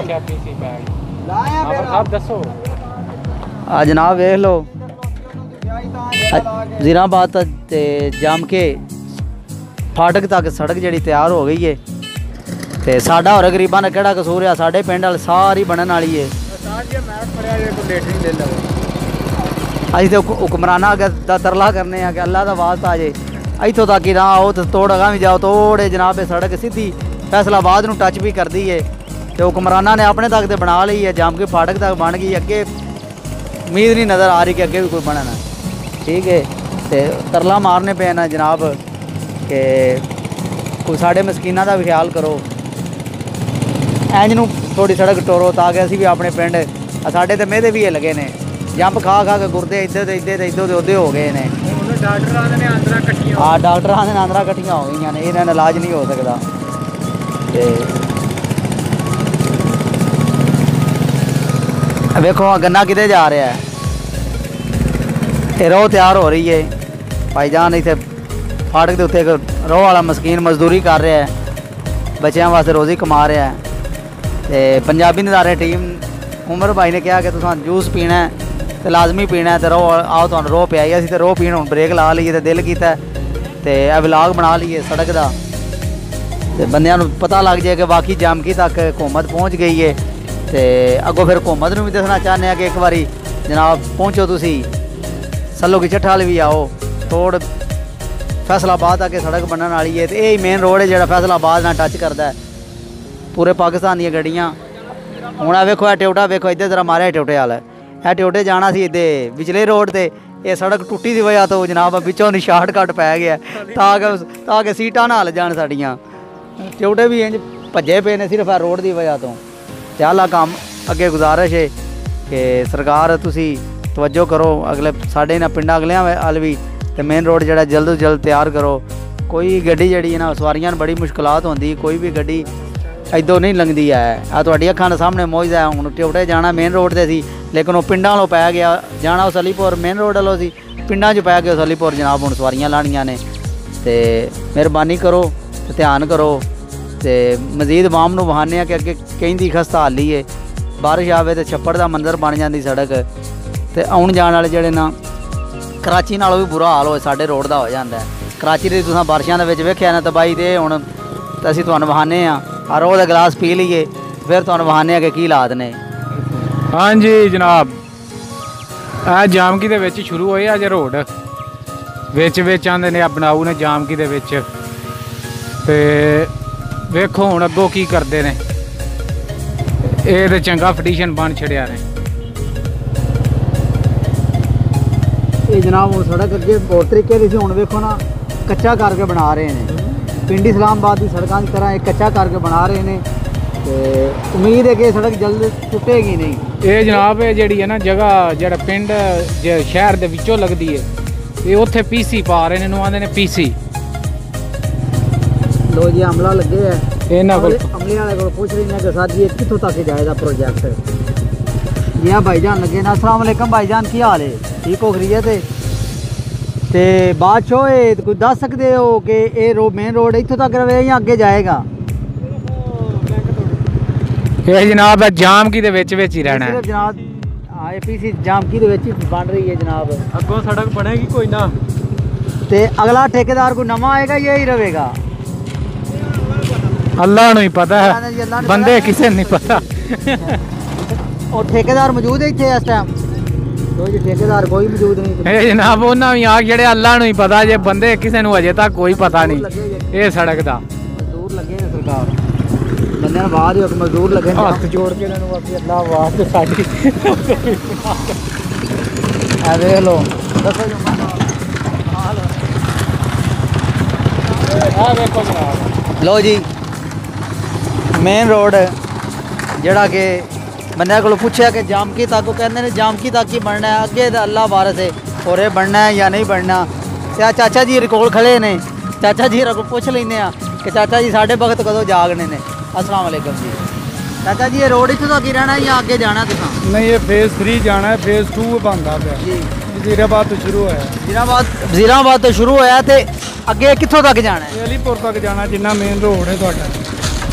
आख्या पीसी पै गई साहब दसो जनाब वेख लो वज़ीराबाद ते जाम के फाटक तक सड़क जी तैयार हो गई है तो साडा और गरीबों का केड़ा कसूर है। साढ़े पिंड वाल सारी बनने वाली है। असीं तो हुक्मराना अगर तरला करने कि अल्लाह का वास्ता आ जाए इतों तक ही ना आओ तो थोड़ा अगा भी जाओ थोड़े जनाब सड़क सीधी फैसलाबाद नूं टच भी करती है तो हुक्मराना ने अपने तक तो बना ली है। जाम के फाटक तक बन गई अगे उम्मीद नहीं नज़र आ रही कि अगे भी कोई बनना ठीक है। तो तरला मारने पे ना जनाब कि कोई साढ़े मस्कीना का भी ख्याल करो इंज नूं थोड़ी सड़क टोरो ताकि असीं भी अपने पिंड साढ़े तो मेहदे भी लगे ने जंप खा खा के गुरदे इधर तो इधर इधर उधे हो गए ने। हाँ डॉक्टर आंदे ने आंदरा कट्ठियां हो गई ने इन्हां इलाज नहीं हो सकता। वेखो गन्ना किते जा रहा है ये रोह तैयार हो रही है भाईजान इतने फाटक के उत्ते रोह वाला मस्कीन मजदूरी कर रहा है बच्चों वास्ते रोज़ी कमा रहा है। तो पंजाबी नज़ारे टीम उमर भाई ने कहा कि तुसां जूस पीना है तो लाजमी पीना है तो रोह आओ तुहानूं रोह पियाई असीं तो रोह पीण हुण ब्रेक ला लीए तो दिल कीता तो यह व्लॉग बना लीए सड़क का तो बंदियां नूं पता लग जाए कि वाकई जामकी तक हुकूमत पहुँच गई है। तो अगों फिर हुकूमत नूं भी दसना चाहते हैं कि एक बारी जनाब पहुँचो तुसीं सल्लो की चट्ठा भी आओ तोड़ फैसलाबाद तक सड़क बनने वाली है। तो यही मेन रोड है जो फैसलाबाद ना टच करता है पूरे पाकिस्तान दी गड्डियाँ। हुण आ वेखो टिवटा वेखो इधर जरा मारे टिवटे वाल है टिवटे जाना सी इधे पिछले रोड ते ये सड़क टुटी की वजह तो जनाब बिचों दी शार्टकट पै गया ताकि सीटां ना हल जान साड़ियाँ टिवटे भी इंज भजे पे ने सिर्फ रोड की वजह तो। आला काम अगे गुजारिश है कि सरकार तुसी तवज्जो करो अगले साढ़े इन्हां पिंडां अगलियां वाल भी तो मेन रोड जो जल्द तो जल्द तैयार करो। कोई गड्डी जी ना सवारियां बड़ी मुश्किलात होंदी कोई भी गड्डी इधों नहीं लंघदी है। आ तुहाडी अखां दे सामने मौजूद है हुण टिवटे जाना मेन रोड ते सी लेकिन वो पिंडां वालों पै गया जाना उस अलीपुर मेन रोड वालों सी पिंडां च पै गया उस अलीपुर जनाब हुण सवारियां लाणियां ने। तो मेहरबानी करो तो ध्यान करो तो मजीद आवाम नूं वहाने कि अगे कहीं खस्ता हाली है बारिश आवे तो छप्पड़ का मंजर बन जाती सड़क तो आउण जाण वाले जिहड़े ना कराची नालों भी बुरा हाल हो साडे रोड का हो जाता है। कराची की तुसां बारिशां दे विच वेखिया ना तबाही ते हुण असीं तुहानूं वहाने आ रोह दा गिलास पी लीए फिर तुहानूं वहाने कि की हालात ने। हाँ जी जनाब आ जामकी दे विच शुरू होए अज रोड विच आंदे ने बनाऊ ने जामकी दे विच ते वेखो हुण अगों की करदे ने ये तो चंगा पटीशन बन छड़िया ने। ये जनाब वो सड़क अगे और तरीके की हुण वेखो ना कच्चा करके बना रहे हैं पिंडी इस्लामाबाद की सड़कों की तरह एक कच्चा करके बना रहे हैं तो उम्मीद है कि सड़क जल्द टुटेगी नहीं। ये जनाब ये जी है ना जगह जरा पिंड शहर के विचों लगती है ये उत्थे पीसी पा रहे हैं आंदे ने पीसी। लो जी अमला लगे है अमले वाले को पूछ रही हैं कि सर जी कितों तक जाएगा प्रोजेक्ट। जी हाँ भाईजान लगे ना अस्सलाम वालेकुम भाईजान की हाल है ठीक हो खरीय ते बादशाह कोई दस सकते हो कि ये मेन रोड इतों तक रहे या अगे जाएगा। ये जनाब जामकी दे विच ही रहना है जनाब। हाँ पीसी जामकी दे विच ही बन रही है जनाब अगों सड़क बनेगी कोई ना ते अगला ठेकेदार कोई नवा आएगा यही रहेगा अल्लाह नूं ही पता है बंदे किसे नहीं पता। और ठेकेदार मौजूद है इत्थे इस टाइम जी ठेकेदार कोई मौजूद नहीं जनाब उन्होंने भी आख जड़े अल्लाह नूं ही पता जे बंदे किसी नूं अजे तक कोई पता नहीं ये सड़क दा मजदूर लगे ने सरकार बंदे ने बाद मजदूर लगे हाथ जोड़ के इन्हां नूं अल्लाह वास्ते साडी आ देख लो दसो जो हाल आ देखो जनाब लो जी मेन रोड जड़ा कि बंदे को पूछा कि जामकी तक कहते हैं जामकी तक ही बनना है अगे तो अल्लाह वारस है और ये बनना है या नहीं बनना। तो चाचा जी रिकॉल खड़े ने चाचा जी को पूछ लें कि चाचा जी साढ़े वक्त कदों जागने ने। अस्सलाम वालेकुम जी चाचा जी ये रोड इतों तक ही रहना है या अगे जाना तुसां? नहीं ये फेज़ 3 जाना है फेज़ 2 बनता है जी वज़ीराबाद तो शुरू होया वज़ीराबाद तो शुरू होया तो अगे कितों तक जाना है? अलीपुर तक जाना जिन्ना मेन रोड है तुहाडा।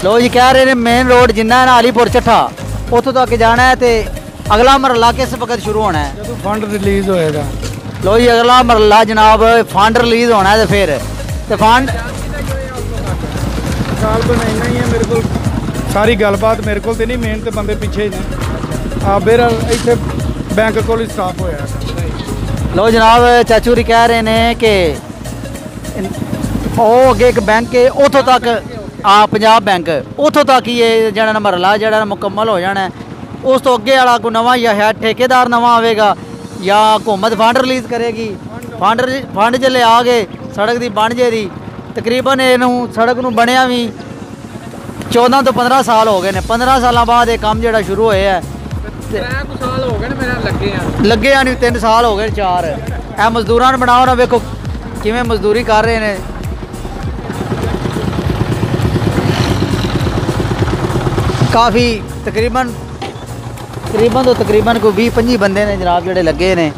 लो जी कह रहे हैं मेन रोड जिन्ना है ना अलीपुर चट्ठा ਉੱਥੋਂ ਤੱਕ ਜਾਣਾ ਹੈ ਤੇ ਅਗਲਾ ਮਰਹਲਾ ਕਿਸ ਵਕਤ ਸ਼ੁਰੂ ਹੋਣਾ ਹੈ? ਜਦੋਂ ਫੰਡ ਰਿਲੀਜ਼ ਹੋਏਗਾ। ਲੋ ਜੀ ਅਗਲਾ ਮਰਹਲਾ ਜਨਾਬ ਫੰਡ ਰਿਲੀਜ਼ ਹੋਣਾ ਹੈ ਤੇ ਫਿਰ ਤੇ ਫੰਡ ਸਾਲ ਬਣਾਈਣਾ ਹੀ ਹੈ ਮੇਰੇ ਕੋਲ, ਸਾਰੀ ਗੱਲਬਾਤ ਮੇਰੇ ਕੋਲ ਤੇ ਨਹੀਂ, ਮੇਨ ਤੇ ਬੰਦੇ ਪਿੱਛੇ ਨੇ। ਆ ਮੇਰਾ ਇੱਥੇ ਬੈਂਕ ਕੋਲ ਹੀ ਸਟਾਫ ਹੋਇਆ। ਲੋ ਜਨਾਬ ਚਾਚੂ ਰੀ ਕਹਿ ਰਹੇ ਨੇ ਕਿ ਉਹ ਅੱਗੇ ਇੱਕ ਬੈਂਕ ਹੈ ਉੱਥੋਂ ਤੱਕ ਆ ਪੰਜਾਬ ਬੈਂਕ ਉੱਥੋਂ ਤੱਕ ਹੀ ਇਹ ਜਿਹੜਾ ਮਰਹਲਾ ਜਿਹੜਾ ਮੁਕੰਮਲ ਹੋ ਜਾਣਾ। ਉਸ ਤੋਂ ਅੱਗੇ ਵਾਲਾ ਕੋਈ ਨਵਾਂ ਜਾਂ ਹੈ ਠੇਕੇਦਾਰ ਨਵਾਂ ਆਵੇਗਾ ਜਾਂ ਹਕੂਮਤ ਫੰਡ ਰਿਲੀਜ਼ ਕਰੇਗੀ। ਫੰਡ ਜੇ ਆ ਗਏ ਸੜਕ ਦੀ ਬਣ ਜੇ ਤਕਰੀਬਨ ਇਹਨੂੰ ਸੜਕ ਨੂੰ ਬਣਿਆ ਵੀ 14 ਤੋਂ 15 ਸਾਲ ਹੋ ਗਏ ਨੇ। 15 ਸਾਲਾਂ ਬਾਅਦ ਇਹ ਕੰਮ ਜਿਹੜਾ ਸ਼ੁਰੂ ਹੋਇਆ 3 ਸਾਲ ਹੋ ਗਏ ਨੇ ਮੇਰੇ ਲੱਗੇ ਆ ਨਹੀਂ 3 ਸਾਲ ਹੋ ਗਏ 4। ਇਹ ਮਜ਼ਦੂਰਾਂ ਨੂੰ ਬਣਾਓ ਨਾ, ਵੇਖੋ ਕਿਵੇਂ ਮਜ਼ਦੂਰੀ ਕਰ ਰਹੇ ਨੇ। ਕਾਫੀ ਤਕਰੀਬਨ ਤੋਂ ਤਕਰੀਬਨ ਕੋਈ 20-25 ਬੰਦੇ ਨੇ ਜਨਾਬ ਜਿਹੜੇ ਲੱਗੇ ਨੇ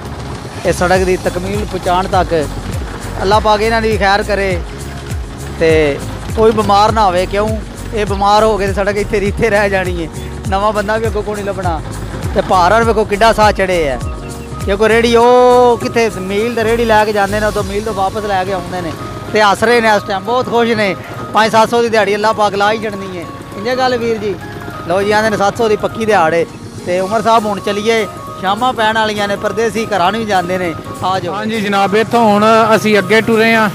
ਇਹ ਸੜਕ ਦੀ ਤਕਮੀਲ ਪਹੁੰਚਾਉਣ ਤੱਕ। ਅੱਲਾ ਪਾਕ ਇਹਨਾਂ ਦੀ ਖੈਰ ਕਰੇ ਤੇ ਕੋਈ ਬਿਮਾਰ ਨਾ ਹੋਵੇ, ਕਿਉਂ ਇਹ ਬਿਮਾਰ ਹੋ ਗਏ ਤੇ ਸੜਕ ਇੱਥੇ ਰਹਿ ਜਾਣੀ ਹੈ। ਨਵਾਂ ਬੰਦਾ ਵੀ ਅੱਗੋਂ ਕੋਈ ਨਹੀਂ ਲੱਭਣਾ। ਤੇ ਭਾਰਾਂ ਵੇਖੋ ਕਿੱਡਾ ਸਾਹ ਚੜੇ ਹੈ। ਕਿਉਂਕਿ ਰੇੜੀ ਉਹ ਕਿੱਥੇ ਮੀਲ ਤੇ ਰੇੜੀ ਲੈ ਕੇ ਜਾਂਦੇ ਨੇ, ਉਦੋਂ ਮੀਲ ਤੋਂ ਵਾਪਸ ਲੈ ਕੇ ਆਉਂਦੇ ਨੇ ਤੇ ਹੱਸ ਰਹੇ ਨੇ। ਇਸ ਟਾਈਮ ਬਹੁਤ ਖੁਸ਼ ਨੇ। 500-700 ਦੀ ਦਿਹਾੜੀ ਅੱਲਾ ਪਾਕ ਲਾ ਹੀ ਛੱਡਣੀ ਹੈ। ਇੰਜੇ ਗੱਲ ਵੀਰ ਜੀ। ਲਓ ਜੀ ਆਂਦੇ ਨੇ 700 ਦੀ ਪੱਕੀ ਦਿਹਾੜੇ। ਤੇ ਉਮਰ ਸਾਹਿਬ ਹੁਣ ਚਲੀਏ, ਸ਼ਾਮਾਂ ਪੈਣ ਵਾਲੀਆਂ ਨੇ, ਪਰਦੇਸੀ ਘਰਾਂ ਨੂੰ ਵੀ ਜਾਂਦੇ ਨੇ। ਆ ਜਾਓ। ਹਾਂਜੀ ਜਨਾਬ, ਇੱਥੋਂ ਹੁਣ ਅਸੀਂ ਅੱਗੇ ਟੁਰੇ ਹਾਂ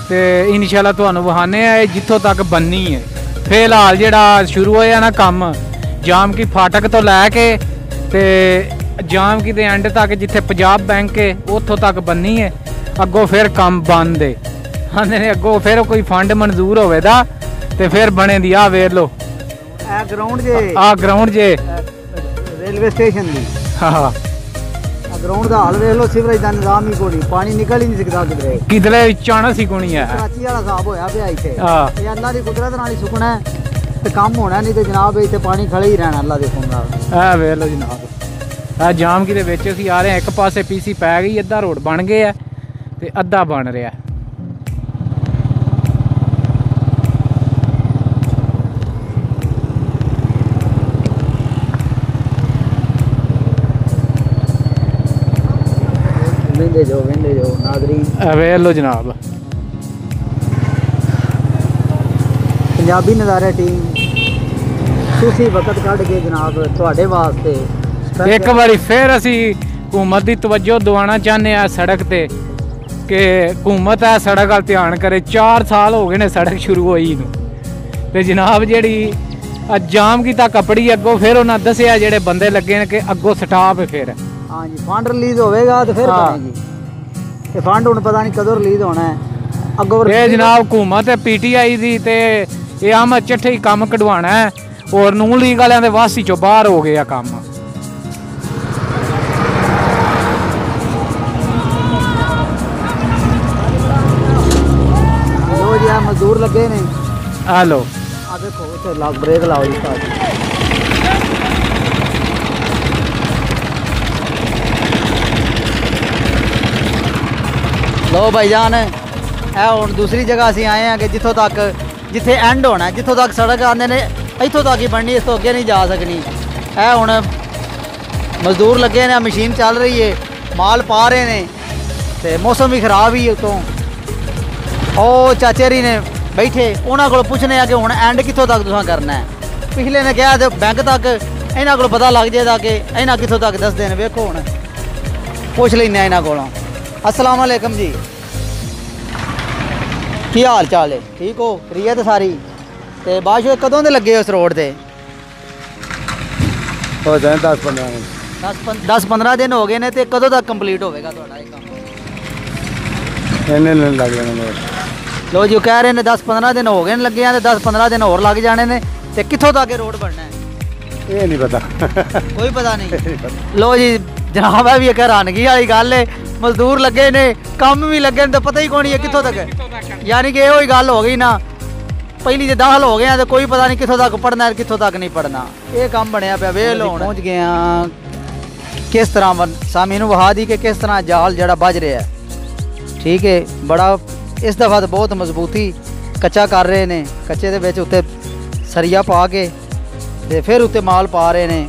ਤੇ ਇਨਸ਼ਾਅੱਲਾ ਤੁਹਾਨੂੰ ਵਹਾਨੇ ਆ ਜਿੱਥੋਂ ਤੱਕ ਬੰਨੀ ਹੈ। ਫਿਲਹਾਲ ਜਿਹੜਾ ਸ਼ੁਰੂ ਹੋਇਆ ਨਾ ਕੰਮ ਜਾਮ ਕੀ ਫਾਟਕ ਤੋਂ ਲੈ ਕੇ ਤੇ ਜਾਮ ਕੀ ਦੇ ਐਂਡ ਤੱਕ ਜਿੱਥੇ ਪੰਜਾਬ ਬੈਂਕ ਹੈ ਉੱਥੋਂ ਤੱਕ ਬੰਨੀ ਹੈ। ਅੱਗੋਂ ਫਿਰ ਕੰਮ ਬੰਦ ਹੈ। ਆਂਦੇ ਨੇ ਅੱਗੋਂ ਫਿਰ ਕੋਈ ਫੰਡ ਮਨਜ਼ੂਰ ਹੋਵੇਗਾ ਤੇ ਫਿਰ ਬਣੇ ਦੀ ਆ ਵੇਖ ਲਓ ਇਹ ਗਰਾਊਂਡ ਜੇ ਗਰਾਊਂਡ ਜੇ ਰੇਲਵੇ ਸਟੇਸ਼ਨ ਦੀ। ਹਾਂ ਗਰਾਊਂਡ ਦਾ ਹਾਲ ਵੇਖ ਲਓ। ਸਿਵਰੇਜ ਦਾ ਨਿਜ਼ਾਮ ਹੀ ਕੋਈ, ਪਾਣੀ ਨਿਕਲ ਹੀ ਨਹੀਂ ਸਕਦਾ ਕਿਧਰੇ। ਕਿਧਰੇ ਚਾਣਾ ਸੀ ਕੋਣੀ ਹੈ। ਕਰਾਚੀ ਵਾਲਾ ਹਿਸਾਬ ਹੋਇਆ ਪਿਆ ਇੱਥੇ। ਹਾਂ ਇਹ ਅੱਲਾ ਦੀ ਕੁਦਰਤ ਨਾਲ ਹੀ ਸੁੱਕਣਾ ਤੇ ਕੰਮ ਹੋਣਾ, ਨਹੀਂ ਤੇ ਜਨਾਬ ਇੱਥੇ ਪਾਣੀ ਖੜੇ ਹੀ ਰਹਿਣਾ ਅੱਲਾ ਦੇ ਹੁਕਮ ਨਾਲ। ਇਹ ਵੇਖ ਲਓ ਜਨਾਬ, ਇਹ ਜਾਮ ਕੀ ਦੇ ਵਿੱਚ ਅਸੀਂ ਆ ਰਹੇ ਹਾਂ। ਇੱਕ ਪਾਸੇ ਪੀਸੀ ਪੈ ਗਈ, ਅੱਧਾ ਰੋਡ ਬਣ ਗਿਆ ਤੇ ਅੱਧਾ ਬਣ ਰਿਹਾ। ਵੇਂਦੇ ਜਾਓ ਨਾਜ਼ਰੀਨ। ਵੇਖ ਲਓ ਜਨਾਬ, ਪੰਜਾਬੀ ਨਜ਼ਾਰਾ ਟੀਮ ਤੁਸੀਂ ਵਕਤ ਕੱਢ ਕੇ ਜਨਾਬ ਤੁਹਾਡੇ ਵਾਸਤੇ ਇੱਕ ਵਾਰੀ ਫਿਰ ਅਸੀਂ ਹਕੂਮਤ ਦੀ ਤਵੱਜੋ ਦਿਵਾਉਣਾ ਚਾਹੁੰਦੇ ਆ ਸੜਕ ਤੇ ਕਿ ਹਕੂਮਤ ਹੈ ਸੜਕ ਵੱਲ ਧਿਆਨ ਕਰੇ। 4 ਸਾਲ ਹੋ ਗਏ ਨੇ ਸੜਕ ਸ਼ੁਰੂ ਹੋਈ ਨੂੰ ਤੇ ਜਨਾਬ ਜਿਹੜੀ ਜਾਮ ਕੀਤਾ ਕੱਪੜੀ ਅੱਗੋਂ ਫਿਰ ਉਹਨਾਂ ਦੱਸਿਆ ਜਿਹੜੇ ਬੰਦੇ ਲੱਗੇ ਨੇ ਕਿ ਅੱਗੋਂ ਸਟਾਪ ਹੈ। ਫਿਰ ਹਾਂਜੀ ਫੰਡ ਰਿਲੀਜ਼ ਹੋਵੇਗਾ ਤੇ ਫਿਰ ਬਣੇਗੀ। ਤੇ ਫੰਡ ਹੁਣ ਪਤਾ ਨਹੀਂ ਕਦੋਂ ਰਿਲੀਜ਼ ਹੋਣਾ ਹੈ ਅੱਗੋਂ। ਇਹ ਜਨਾਬ ਹਕੂਮਤ ਹੈ PTI ਦੀ ਤੇ ਇਹ ਅਹਿਮਦ ਚੱਠੇ ਹੀ ਕੰਮ ਕਢਵਾਉਣਾ ਹੈ ਔਰ ਨੂਨ ਲੀਗ ਵਾਲਿਆਂ ਦੇ ਵਾਸੀ ਚੋਂ ਬਾਹਰ ਹੋ ਗਿਆ ਕੰਮ। ਲੋ ਜੀ ਆ ਮਜ਼ਦੂਰ ਲੱਗੇ ਨੇ। ਆ ਲੋ ਆ ਦੇਖੋ ਉੱਥੇ ਲਾਗ ਬ੍ਰੇਕ ਲਾਓ ਜੀ ਸਾਡੀ। ਲੋ ਭਾਈਜਾਨ ਇਹ ਹੁਣ ਦੂਸਰੀ ਜਗ੍ਹਾ ਅਸੀਂ ਆਏ ਹਾਂ ਕਿ ਜਿੱਥੇ ਐਂਡ ਹੋਣਾ, ਜਿੱਥੋਂ ਤੱਕ ਸੜਕ ਆਉਂਦੇ ਨੇ ਇੱਥੋਂ ਤੱਕ ਹੀ ਬਣਨੀ, ਇਸ ਤੋਂ ਅੱਗੇ ਨਹੀਂ ਜਾ ਸਕਣੀ। ਇਹ ਹੁਣ ਮਜ਼ਦੂਰ ਲੱਗੇ ਨੇ, ਮਸ਼ੀਨ ਚੱਲ ਰਹੀ ਹੈ, ਮਾਲ ਪਾ ਰਹੇ ਨੇ ਤੇ ਮੌਸਮ ਵੀ ਖਰਾਬ ਹੀ ਉਤੋਂ। ਉਹ ਚਾਚੇ ਰੀ ਨੇ ਬੈਠੇ, ਉਹਨਾਂ ਕੋਲ ਪੁੱਛਣੇ ਆ ਕਿ ਹੁਣ ਐਂਡ ਕਿੱਥੋਂ ਤੱਕ ਤੁਸੀਂ ਕਰਨਾ ਹੈ। ਪਿਛਲੇ ਨੇ ਕਿਹਾ ਤੇ ਬੈਂਕ ਤੱਕ, ਇਹਨਾਂ ਕੋਲ ਪਤਾ ਲੱਗ ਜਾਏਗਾ ਕਿ ਇਹਨਾਂ ਕਿੱਥੋਂ ਤੱਕ ਦੱਸਦੇ ਨੇ। ਵੇਖੋ ਹੁਣ ਪੁੱਛ ਲੈਂਦੇ ਇਹਨਾਂ ਕੋਲੋਂ। अस्सलाम वालेकुम जी, की हाल चाल है? ठीक हो? खैरियत सारी? ते बाशो कदों दे लगे उस रोड ते? हो जाए 10-15 दिन। 10-15 दिन हो गए ने। ते कदों तक कंप्लीट होवेगा तुहाडा ये काम? इन्ने दिन लग जाने। लो जी कह रहे ने 10-15 दिन हो गए ने लगे हैं ते 10-15 दिन और लग जाने ने। ते कित्थों तक रोड बनना है? ये नहीं पता। कोई पता नहीं। लो जी जनाब है भी एक हैरानगी वाली गल है। मजदूर लगे ने, कम भी लगे तो पता ही कौन है कित्थों तक। यानी कि यो ही गल हो गई ना, पहली जो दाखल हो गए हैं तो कोई पता नहीं कित्थों तक पढ़ना है कित्थों तक नहीं पढ़ना। ये काम बनया पे वेल पहुँच गए हैं। किस तरह सामी नूं वहा दी कि किस तरह जाल जड़ा बज रहा है। ठीक है, बड़ा इस दफ़ा तो बहुत मजबूती कच्चा कर रहे हैं। कच्चे दे विच उत्ते सरिया पा के ਤੇ ਫਿਰ ਉੱਤੇ ਮਾਲ ਪਾ ਰਹੇ ਨੇ।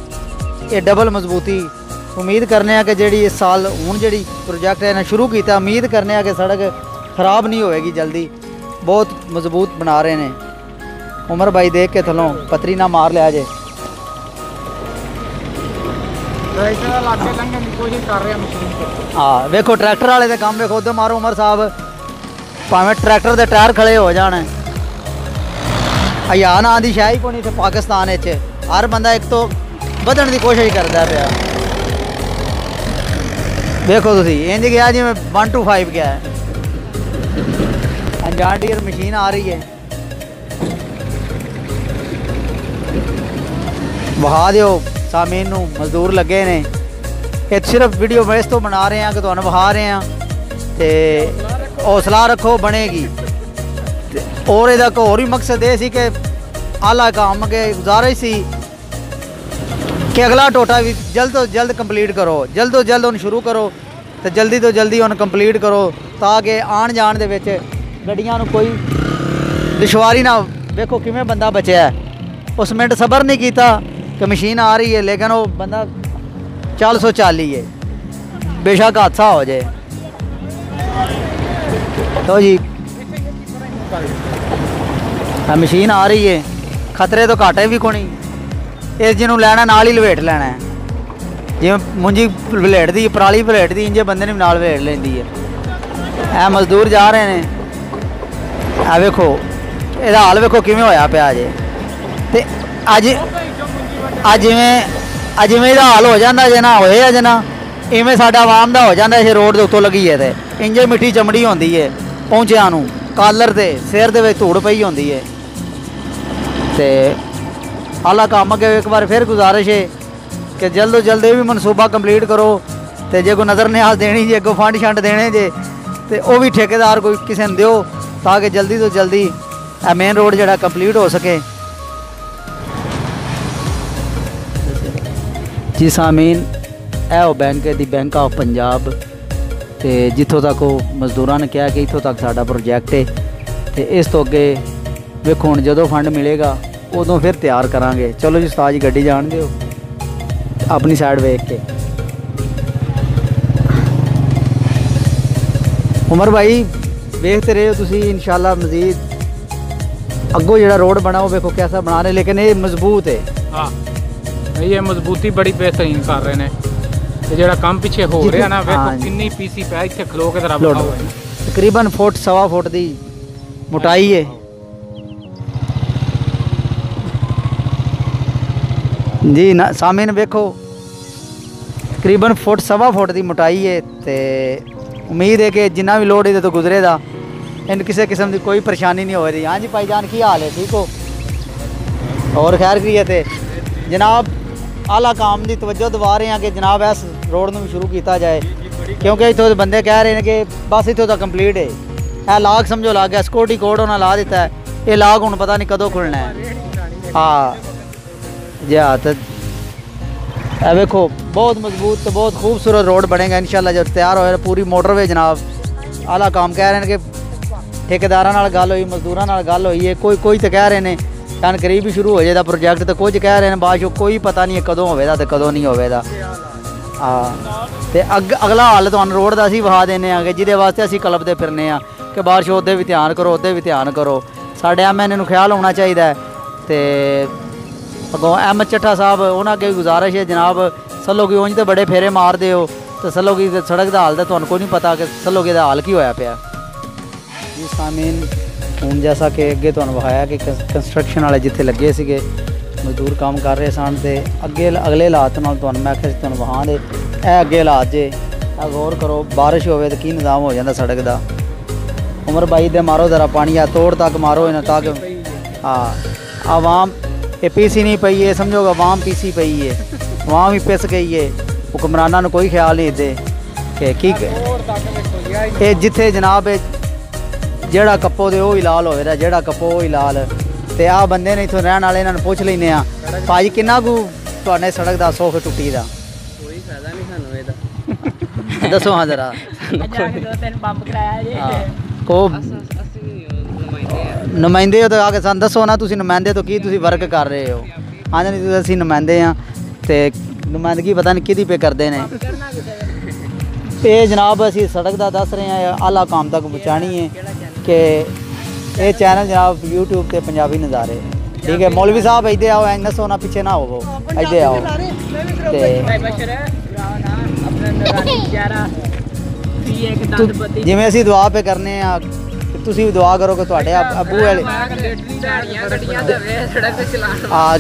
ਇਹ ਡਬਲ ਮਜ਼ਬੂਤੀ ਉਮੀਦ ਕਰਨੇ ਆ ਕਿ ਜਿਹੜੀ ਇਸ ਸਾਲ ਹੁਣ ਜਿਹੜੀ ਪ੍ਰੋਜੈਕਟ ਇਹਨਾਂ ਸ਼ੁਰੂ ਕੀਤਾ, ਉਮੀਦ ਕਰਨੇ ਆ ਕਿ ਸੜਕ ਖਰਾਬ ਨਹੀਂ ਹੋਵੇਗੀ ਜਲਦੀ, ਬਹੁਤ ਮਜ਼ਬੂਤ ਬਣਾ ਰਹੇ ਨੇ। ਉਮਰ ਭਾਈ ਦੇਖ ਕੇ ਥੱਲੋਂ ਪਤਰੀ ਨਾ ਮਾਰ ਲਿਆ ਜੇ। ਲਾਗੇ ਲੰਘਣ ਦੀ ਕੋਸ਼ਿਸ਼ ਕਰ ਰਿਹਾ ਮਸ਼ੀਨ ਤੇ। ਹਾਂ ਵੇਖੋ ਟਰੈਕਟਰ ਵਾਲੇ ਦੇ ਕੰਮ ਵੇਖੋ, ਉੱਧਰ ਮਾਰੋ ਉਮਰ ਸਾਹਿਬ, ਭਾਵੇਂ ਟਰੈਕਟਰ ਦੇ ਟਾਇਰ ਖੜੇ ਹੋ ਜਾਣ। ਹਯਾ ਨਾਂ ਦੀ ਸ਼ਾਹੀ ਕੋਣੀ ਤੇ ਪਾਕਿਸਤਾਨ ਵਿੱਚ ਹਰ ਬੰਦਾ ਇੱਕ ਤੋਂ ਵਧਣ ਦੀ ਕੋਸ਼ਿਸ਼ ਕਰਦਾ ਪਿਆ। ਵੇਖੋ ਤੁਸੀਂ ਇੰਜ ਗਿਆ ਜਿਵੇਂ 1 to 5 ਗਿਆ ਹੈ। ਜੌਨ ਡੀਅਰ ਮਸ਼ੀਨ ਆ ਰਹੀ ਹੈ, ਵਹਾ ਦਿਓ ਸਾਮੀਨ ਨੂੰ, ਮਜ਼ਦੂਰ ਲੱਗੇ ਨੇ। ਇਹ ਸਿਰਫ ਵੀਡੀਓ ਮੈਂ ਇਸ ਤੋਂ ਬਣਾ ਰਹੇ ਹਾਂ ਕਿ ਤੁਹਾਨੂੰ ਵਹਾ ਰਹੇ ਹਾਂ, ਤੇ ਹੌਸਲਾ ਰੱਖੋ, ਬਣੇਗੀ। और ਇਹਦਾ ਇੱਕ ਹੋਰ ਵੀ ਮਕਸਦ ਇਹ ਸੀ ਕਿ ਆਲਾ ਕੰਮ के गुजारिश सी कि अगला टोटा भी जल्द तो जल्द कंप्लीट करो, जल्द तो जल्द उन्हें शुरू करो, तो जल्दी तो जल्दी उन्हें कंप्लीट करो, ताकि आन जान दे विच गड्डियां नूं कोई दुश्वारी ना। देखो किवें बंदा बचा है, उस मिनट सबर नहीं किया कि मशीन आ रही है, लेकिन वो बंदा 440 है, बेशक हादसा हो जाए। तो जी मशीन आ रही है, खतरे तो घाटे भी कोनी। इस जिन्हों लैना नाल ही लवेट लैना है, जिवें मुंजी वलेट दी पराली वलेट दी, इंजे बंदे ने भी नाल वलेट लैंदी है। ए मजदूर जा रहे हैं, आ वेखो इहदा हाल वेखो किवें होया पिया जे। ते अज जिवें इहदा हाल हो जांदा जे ना, होया जे ना, इवें साडा आवाम दा हो जांदा। इस रोड दे उत्तों लगी है ते इंजे मिट्टी चमड़ी होंदी है, पहुंचिया नूं कालर ते सिर दे विच धूड़ पई होंदी है। ते आला काम अगे एक बार फिर गुजारिश है कि जल्द तो जल्द भी मनसूबा कंप्लीट करो, तो जे कोई नज़र न्याज देनी जे, अगों फंड शंड देने जे, तो वह भी ठेकेदार कोई किसी ने दिओ, ताकि जल्दी तो जल्दी मेन रोड जड़ा कंप्लीट हो सके। जी सामीन, यह bank the bank of Punjab, तो जितों तक वो मजदूरों ने कहा कि इतों तक साडा प्रोजैक्ट है, तो इस तो अगे वेखो हुण जदों फंड मिलेगा उदों फिर तैयार करांगे। चलो जी उस्ताद जी गड्डी जान दिओ अपनी साइड वेख के। उमर भाई वेखते रहे हो तुसी, इंशाल्लाह मजीद अगों जिहड़ा रोड बना वो वेखो कैसा बना रहे, लेकिन ये मजबूत है। हाँ ये मजबूती बड़ी बेहतरीन कर रहे हैं। ते जिहड़ा काम पीछे हो रहा ना, वेखो कितनी पीसी पै इत्थे खलो के तरफ रखा हुआ है। तकरीबन फुट सवा फुट दी मोटाई है जी ना सामीन, वेखो तकरीबन फुट सवा फुट की मोटाई है। तो उम्मीद है कि जिन्ना भी लोड इहदे तो गुजरेगा इन किसी किस्म की कोई परेशानी नहीं हो रही। हाँ जी भाईजान की हाल है, ठीक हो? और खैर की है जनाब, आला काम की तवज्जो दवा रहे हैं कि जनाब इस रोड में भी शुरू किया जाए, क्योंकि इतों बंदे कह रहे हैं कि बस इतों तक कंप्लीट है। यह लाग समझो लग गया, सिक्योरिटी कोड उन्हें ला दिता है, ये लाग हूँ पता नहीं कदों खुलना है। हाँ जी हाँ, तो वेखो बहुत मजबूत तो बहुत खूबसूरत रोड बनेगा इंशाल्लाह जब तैयार होए। पूरी मोटरवे जनाब, आला काम कह रहे हैं कि ठेकेदारां नाल गल होई, मजदूरां नाल गल होई है। कोई तो कह रहे हैं कन करीब ही शुरू हो जाएगा प्रोजैक्ट, तो कुछ कह रहे हैं बाद कोई पता नहीं है कदों होवेगा तो कदों नहीं होवेगा। हाँ तो अगला हाल तो रोड का असीं विखा देने आगे, जिहदे वास्ते असीं कलपदे फिरने आ कि बारिश उहदे भी ध्यान करो, उहदे भी ध्यान करो। साडे MN नूं ख्याल होना चाहिए। तो अगों अहमद चट्ठा साहब उन्होंने अगे गुजारिश है जनाब, सलो की उंज तो बड़े फेरे मारते हो, तो सलो की सड़क का हाल तो तुहानूं कोई नहीं पता कि सलो की हाल की होया पिया जी। सामीन हूँ जैसा कि अगे तुहानूं विखाया कि कंस्ट्रक्शन वाले जिथे लगे सीगे मजदूर काम कर रहे सन, तो अगे अगले हालात नाल तुहानूं मैं आखिया तुहानूं विखा दे। ए अगे हालात जे गौर करो, बारिश होवे तो की निज़ाम हो जाता सड़क का। उमर भाई दे मारो जरा पानी आ तोड़ तक मारो इन्हें, ताकि हाँ आवाम ये पीसी नहीं पई है, समझो आवाम पीसी पई है, आवाम ही पिस गई है। हुक्मराना ने कोई ख्याल नहीं दे कि ये जिथे जनाब जेड़ा कप्पो दे ही लाल होएगा, जेड़ा कप्पो ही लाल। तो आ बंदे ने इतों रहने वाले इन्होंने पुछ लेने भाजी किन्ना कु तुहाडे सड़क का सुख टुटी का? कोई फायदा नहीं सानू एदा। दसो हाँ जरा को नुमाइंदे हो तो आके सन दसो ना, तुसीं नुमाइंदे तो की तुसीं वर्क कर रहे हो? ਆਂਦੇ ਨਹੀਂ ਤੁਸੀਂ ਅਸੀਂ ਨੁਮਾਇੰਦੇ ਆ ਤੇ ਨੁਮਾਇੰਦਗੀ ਪਤਾ ਨਹੀਂ ਕਿਹਦੀ ਪੇ ਕਰਦੇ ਨੇ। ਇਹ ਜਨਾਬ ਅਸੀਂ ਸੜਕ ਦਾ ਦੱਸ ਰਹੇ ਹਾਂ, ਆਲਾ ਕੰਮ ਤੱਕ ਪਹੁੰਚਾਣੀ ਹੈ ਕਿ ਇਹ ਚੈਨਲ ਜਨਾਬ YouTube ਤੇ ਪੰਜਾਬੀ ਨਜ਼ਾਰੇ, ठीक है। मौलवी साहब इधे आओ, एंग नसो ना पीछे ना हो, इधे आओ जिवें असीं दुआ पे करने आ, तुसीं भी दुआ करो कि तुहाडे अबू वाले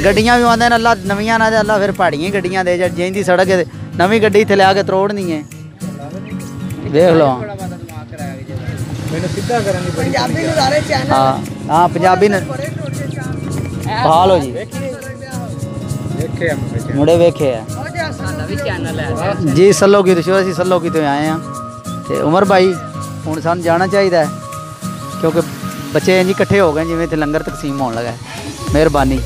गड्डियां भी आंदे ने अल्लाह नवीं ना दे, अल्लाह फिर पहाड़ियां गड्डियां दे, जिंदी सड़क है नवीं गड्डी इत्थे लिया के तरोड़नी है। देख लो हाँ हाँ पंजाबी हालो जी मुड़े वेखे है जी सल्लो की तो असीं सल्लो की तो आए हैं ते उमर भाई हुण सानूं जाना चाहिए क्योंकि बच्चे इंज इकट्ठे हो गए जिवें इत्थे लंगर तकसीम होने लगा। मेहरबानी।